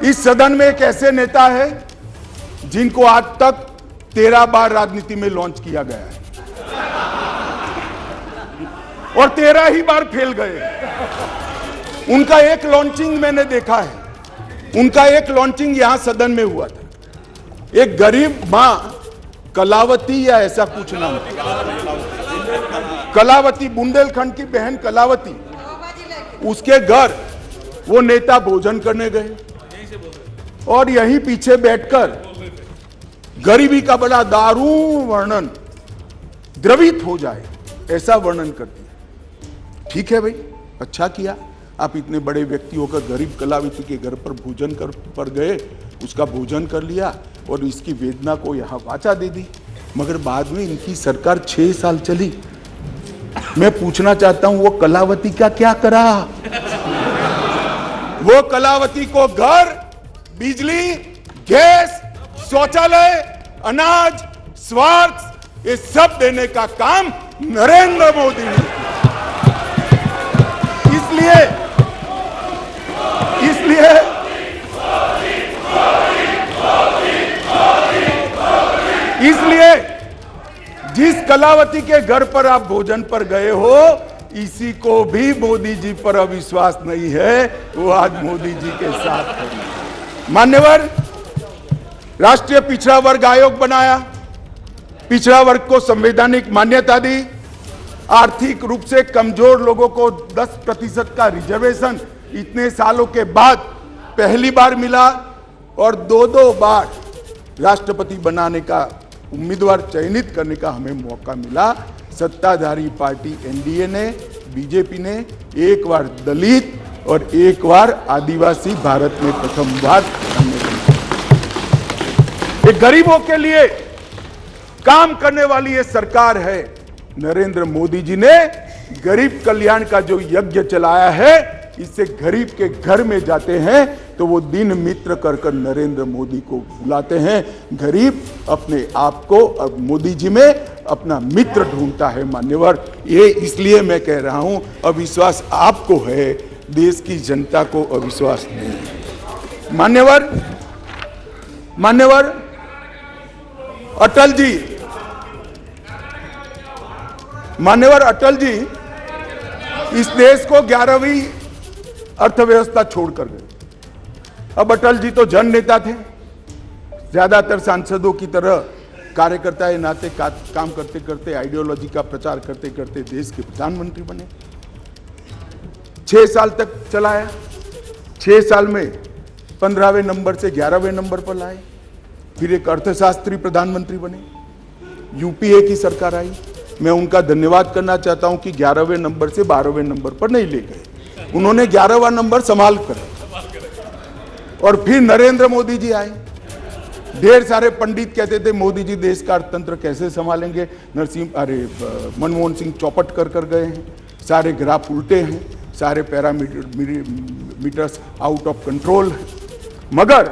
इस सदन में एक ऐसे नेता है जिनको आज तक 13 बार राजनीति में लॉन्च किया गया है और 13 ही बार फेल गए। उनका एक लॉन्चिंग मैंने देखा है, उनका एक लॉन्चिंग यहां सदन में हुआ था। एक गरीब मां कलावती या ऐसा कुछ नाम, कलावती, बुंदेलखंड की बहन कलावती, उसके घर वो नेता भोजन करने गए और यहीं पीछे बैठकर गरीबी का बड़ा दारुण वर्णन, द्रवित हो जाए ऐसा वर्णन कर दिया। ठीक है भाई, अच्छा किया, आप इतने बड़े व्यक्ति होकर गरीब कलावती के घर पर भोजन पर गए, उसका भोजन कर लिया और इसकी वेदना को यहां वाचा दे दी। मगर बाद में इनकी सरकार 6 साल चली। मैं पूछना चाहता हूं वो कलावती का क्या करा? वो कलावती को घर, बिजली, गैस, शौचालय, अनाज, स्वास्थ्य, ये सब देने का काम नरेंद्र मोदी ने किया। इसलिए जिस कलावती के घर पर आप भोजन पर गए हो, इसी को भी मोदी जी पर अविश्वास नहीं है, वो आज मोदी जी के साथ है। मान्यवर, राष्ट्रीय पिछड़ा वर्ग आयोग बनाया, पिछड़ा वर्ग को संवैधानिक मान्यता दी, आर्थिक रूप से कमजोर लोगों को 10% का रिजर्वेशन इतने सालों के बाद पहली बार मिला और 2 बार राष्ट्रपति बनाने का उम्मीदवार चयनित करने का हमें मौका मिला। सत्ताधारी पार्टी एनडीए ने, बीजेपी ने एक बार दलित और एक बार आदिवासी भारत में प्रथम बार गरीबों के लिए काम करने वाली ये सरकार है। नरेंद्र मोदी जी ने गरीब कल्याण का जो यज्ञ चलाया है, इससे गरीब के घर में जाते हैं तो वो दिन मित्र कर नरेंद्र मोदी को बुलाते हैं। गरीब अपने आप को अब मोदी जी में अपना मित्र ढूंढता है। मान्यवर, ये इसलिए मैं कह रहा हूं, अविश्वास आपको है, देश की जनता को अविश्वास नहीं है। मान्यवर अटल जी इस देश को 11वीं अर्थव्यवस्था छोड़कर गए। अब अटल जी तो जन नेता थे, ज्यादातर सांसदों की तरह कार्यकर्ता के नाते काम करते करते, आइडियोलॉजी का प्रचार करते करते देश के प्रधानमंत्री बने। 6 साल तक चलाया, 6 साल में 15वें नंबर से 11वें नंबर पर लाए, फिर एक अर्थशास्त्री प्रधानमंत्री बने, यूपीए की सरकार आई। मैं उनका धन्यवाद करना चाहता हूं कि 11वें नंबर से 12वें नंबर पर नहीं ले गए, उन्होंने 11वां नंबर संभाल कर। और फिर नरेंद्र मोदी जी आए। ढेर सारे पंडित कहते थे मोदी जी देश का अर्थतंत्र कैसे संभालेंगे, मनमोहन सिंह चौपट कर गए हैं, सारे ग्राफ उल्टे हैं, सारे पैरामीटर्स आउट ऑफ कंट्रोल हैं। मगर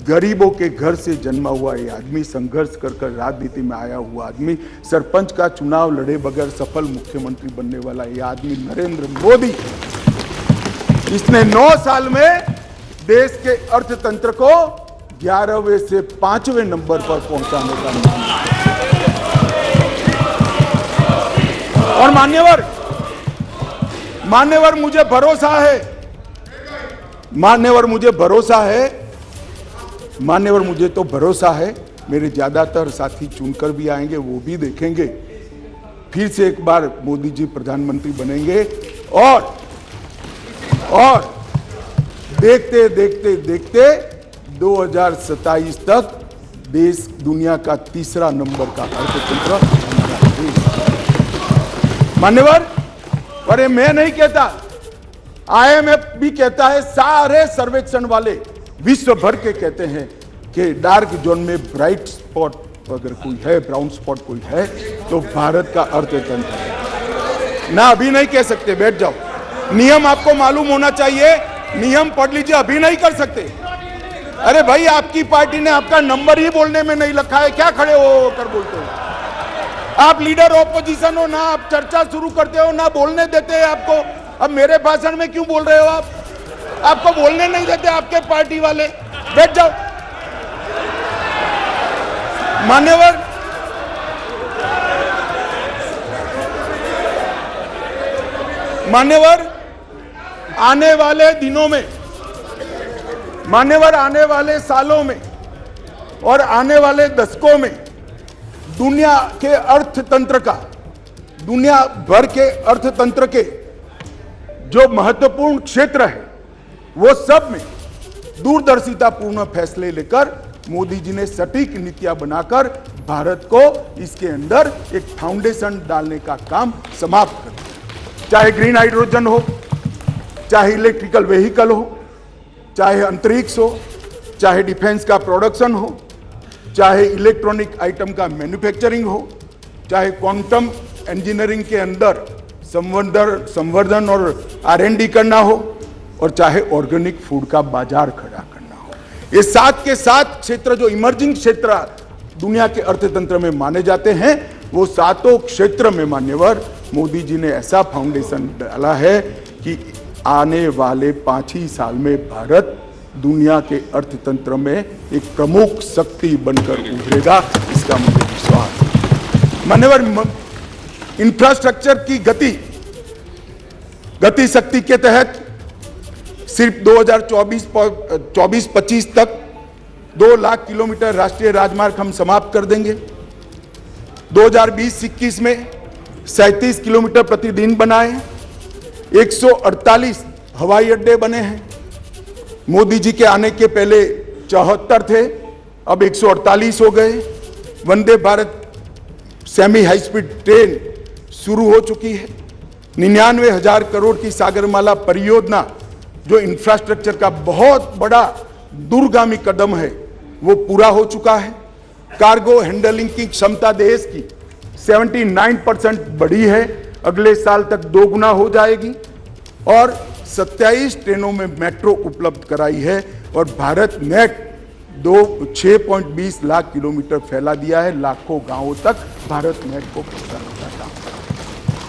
गरीबों के घर से जन्मा हुआ ये आदमी, संघर्ष कर राजनीति में आया हुआ आदमी, सरपंच का चुनाव लड़े बगैर सफल मुख्यमंत्री बनने वाला ये आदमी नरेंद्र मोदी, इसने 9 साल में देश के अर्थतंत्र को 11वें से 5वें नंबर पर पहुंचाने का काम। और मान्यवर मुझे भरोसा है, मान्यवर मुझे तो भरोसा है, मेरे ज्यादातर साथी चुनकर भी आएंगे, वो भी देखेंगे, फिर से एक बार मोदी जी प्रधानमंत्री बनेंगे और देखते देखते 2027 तक देश दुनिया का 3रा नंबर का अर्थतंत्र हमारा देश। मान्यवर, अरे मैं नहीं कहता, आईएमएफ भी कहता है, सारे सर्वेक्षण वाले विश्व भर के कहते हैं कि डार्क जोन में ब्राइट स्पॉट अगर कोई है, ब्राउन स्पॉट कोई है, तो भारत का अर्थतंत्र है। ना अभी नहीं कह सकते, बैठ जाओ, नियम आपको मालूम होना चाहिए, नियम पढ़ लीजिए, अभी नहीं कर सकते। अरे भाई, आपकी पार्टी ने आपका नंबर ही बोलने में नहीं लिखा है, क्या खड़े हो कर बोलते हो? आप लीडर ऑपोजिशन हो ना, आप चर्चा शुरू करते हो ना, बोलने देते हैं आपको। अब मेरे भाषण में क्यों बोल रहे हो आप? आपको बोलने नहीं देते आपके पार्टी वाले। बैठ जाओ। मान्यवर, आने वाले दिनों में, मान्यवर आने वाले सालों में और आने वाले दशकों में दुनिया के अर्थतंत्र का, दुनिया भर के अर्थतंत्र के जो महत्वपूर्ण क्षेत्र है वो सब में दूरदर्शितापूर्ण फैसले लेकर मोदी जी ने सटीक नीतियां बनाकर भारत को इसके अंदर एक फाउंडेशन डालने का काम समाप्त कर दिया। चाहे ग्रीन हाइड्रोजन हो, चाहे इलेक्ट्रिकल व्हीकल हो, चाहे अंतरिक्ष हो, चाहे डिफेंस का प्रोडक्शन हो, चाहे इलेक्ट्रॉनिक आइटम का मैन्युफैक्चरिंग हो, चाहे क्वांटम इंजीनियरिंग के अंदर संवर्धन और R&D करना हो, और चाहे ऑर्गेनिक फूड का बाजार खड़ा करना हो। ये सात के सात क्षेत्र जो इमर्जिंग क्षेत्र दुनिया के अर्थतंत्र में माने जाते हैं, वो सातों क्षेत्र में मान्यवर मोदी जी ने ऐसा फाउंडेशन डाला है कि आने वाले 5 ही साल में भारत दुनिया के अर्थतंत्र में एक प्रमुख शक्ति बनकर उभरेगा, इसका मुझे विश्वास है। मान्यवर, इंफ्रास्ट्रक्चर की गति शक्ति के तहत सिर्फ 2024-25 तक 2 लाख किलोमीटर राष्ट्रीय राजमार्ग हम समाप्त कर देंगे। 2020-21 में 37 किलोमीटर प्रतिदिन बनाए, 148 हवाई अड्डे बने हैं। मोदी जी के आने के पहले 74 थे, अब 148 हो गए। Vande Bharat semi high speed train शुरू हो चुकी है। 99,000 करोड़ की सागरमाला परियोजना जो इंफ्रास्ट्रक्चर का बहुत बड़ा दूरगामी कदम है, वो पूरा हो चुका है। कार्गो हैंडलिंग की क्षमता देश की 79% बढ़ी है, अगले साल तक 2 गुना हो जाएगी। और 27 ट्रेनों में मेट्रो उपलब्ध कराई है, और भारत नेट 6.20 लाख किलोमीटर फैला दिया है। लाखों गांवों तक भारत नेट को पहुंचाने का काम।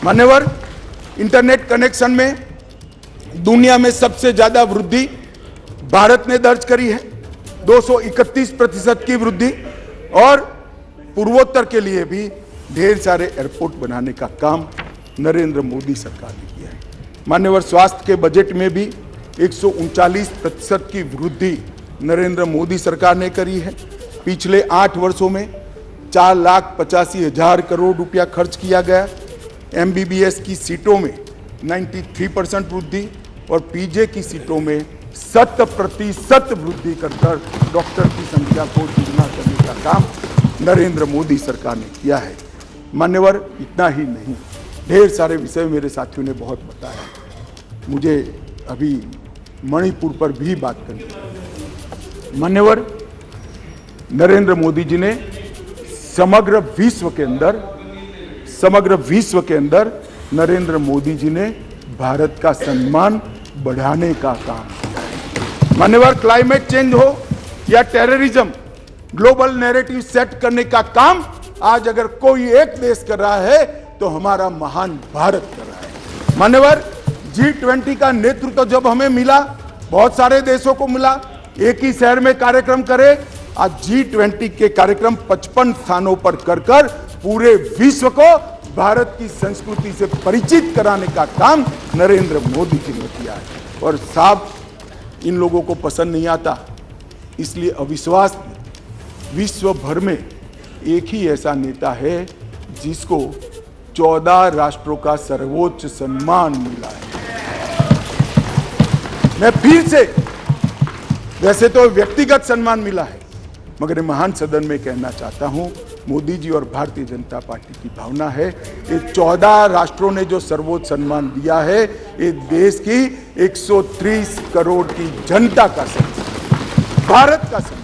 मान्यवर, इंटरनेट कनेक्शन में दुनिया में सबसे ज्यादा वृद्धि भारत ने दर्ज करी है, 231% की वृद्धि। और पूर्वोत्तर के लिए भी ढेर सारे एयरपोर्ट बनाने का काम नरेंद्र मोदी सरकार ने किया है। मान्यवर, स्वास्थ्य के बजट में भी 139% की वृद्धि नरेंद्र मोदी सरकार ने करी है। पिछले 8 वर्षों में 4,85,000 करोड़ रुपया खर्च किया गया। MBBS की सीटों में 93% वृद्धि और PJ की सीटों में 100% वृद्धि कर डॉक्टर की संख्या को दुगना करने का काम नरेंद्र मोदी सरकार ने किया है। मान्यवर, इतना ही नहीं, ढेर सारे विषय मेरे साथियों ने बहुत बताया। मुझे अभी मणिपुर पर भी बात करनी है। मान्यवर, नरेंद्र मोदी जी ने समग्र विश्व के अंदर नरेंद्र मोदी जी ने भारत का सम्मान बढ़ाने का काम किया है। मान्यवर, क्लाइमेट चेंज हो या टेररिज्म, ग्लोबल नैरेटिव सेट करने का काम आज अगर कोई एक देश कर रहा है तो हमारा महान भारत कर रहा है। मान्यवर, G20 का नेतृत्व जब हमें मिला, बहुत सारे देशों को मिला, एक ही शहर में कार्यक्रम करे। आज G20 के कार्यक्रम 55 स्थानों पर कर पूरे विश्व को भारत की संस्कृति से परिचित कराने का काम नरेंद्र मोदी जी ने किया है। और साहब, इन लोगों को पसंद नहीं आता, इसलिए अविश्वास विश्व भर में एक ही ऐसा नेता है जिसको 14 राष्ट्रों का सर्वोच्च सम्मान मिला है। मैं फिर से, वैसे तो व्यक्तिगत सम्मान मिला है, मगर महान सदन में कहना चाहता हूं, मोदी जी और भारतीय जनता पार्टी की भावना है, ये 14 राष्ट्रों ने जो सर्वोच्च सम्मान दिया है, ये देश की 130 करोड़ की जनता का सम्मान, भारत का सम्मान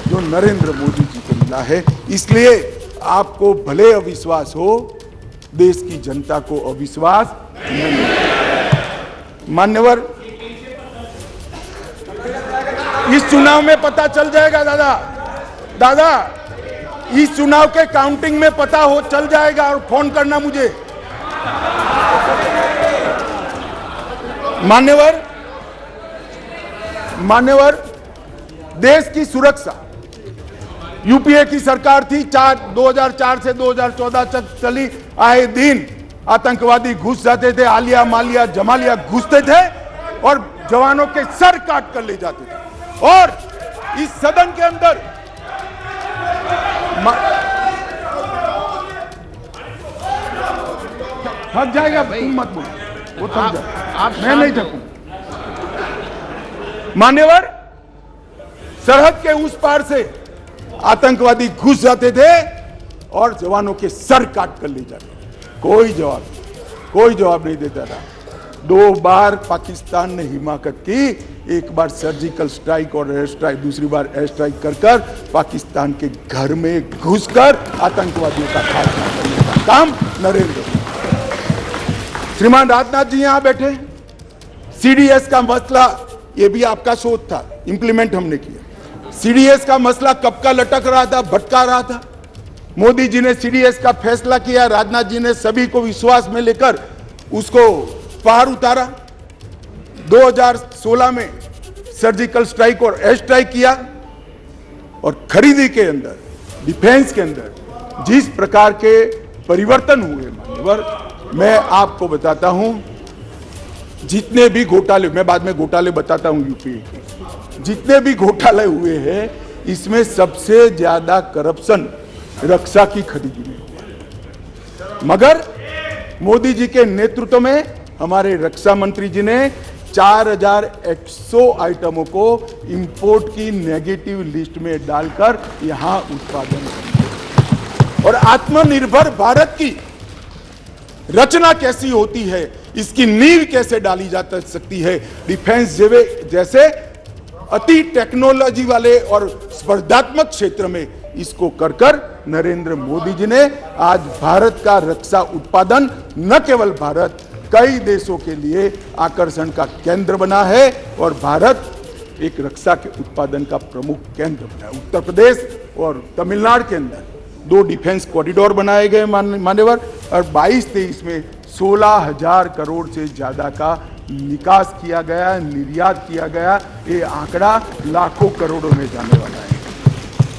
जो नरेंद्र मोदी जी को मिला है। इसलिए आपको भले अविश्वास हो, देश की जनता को अविश्वास नहीं। मान्यवर, इस चुनाव में पता चल जाएगा दादा, इस चुनाव के काउंटिंग में पता हो चल जाएगा, और फोन करना मुझे। मान्यवर, देश की सुरक्षा यूपीए की सरकार थी, 2004 से 2014 तक चली। आए दिन आतंकवादी घुस जाते थे, आलिया मालिया जमालिया घुसते थे और जवानों के सर काट कर ले जाते थे। और इस सदन के अंदर थक जाएगा, तुम मत बोलो, वो थक जाए, मैं नहीं थकूं। मान्यवर, सरहद के उस पार से आतंकवादी घुस जाते थे और जवानों के सर काट कर ले जाते थे। कोई जवाब नहीं देता था। 2 बार पाकिस्तान ने हिमाकत की, एक बार सर्जिकल स्ट्राइक और एयर स्ट्राइक, दूसरी बार एयर स्ट्राइक कर पाकिस्तान के घर में घुसकर आतंकवादियों का खात्मा करने का काम नरेंद्र मोदी। श्रीमान राजनाथ जी यहां बैठे। सीडीएस का मसला, यह भी आपका शोध था, इंप्लीमेंट हमने किया। सीडीएस का मसला कब का लटक रहा था, भटका रहा था। मोदी जी ने सीडीएस का फैसला किया, राजनाथ जी ने सभी को विश्वास में लेकर उसको पार उतारा। 2016 में सर्जिकल स्ट्राइक और एयर स्ट्राइक किया और खरीदी के अंदर, डिफेंस के अंदर जिस प्रकार के परिवर्तन हुए, मान्यवर, मैं आपको बताता हूं, जितने भी घोटाले, मैं बाद में घोटाले बताता हूं यूपी के, जितने भी घोटाले हुए हैं, इसमें सबसे ज्यादा करप्शन रक्षा की खरीदी में हुआ। मगर मोदी जी के नेतृत्व में हमारे रक्षा मंत्री जी ने 4100 आइटमों को इंपोर्ट की नेगेटिव लिस्ट में डालकर यहां उत्पादन किया। और आत्मनिर्भर भारत की रचना कैसी होती है, इसकी नींव कैसे डाली जा सकती है, डिफेंस जैसे अति टेक्नोलॉजी वाले और स्पर्धात्मक क्षेत्र में इसको कर नरेंद्र मोदी जी ने आज भारत का रक्षा उत्पादन न केवल भारत, कई देशों के लिए आकर्षण का केंद्र बना है और भारत एक रक्षा के उत्पादन का प्रमुख केंद्र बना है। उत्तर प्रदेश और तमिलनाडु के अंदर 2 डिफेंस कॉरिडोर बनाए गए मान्यवर, और 22-23 में 16,000 करोड़ से ज्यादा का निकास किया गया, निर्यात किया गया। ये आंकड़ा लाखों करोड़ों में जाने वाला है।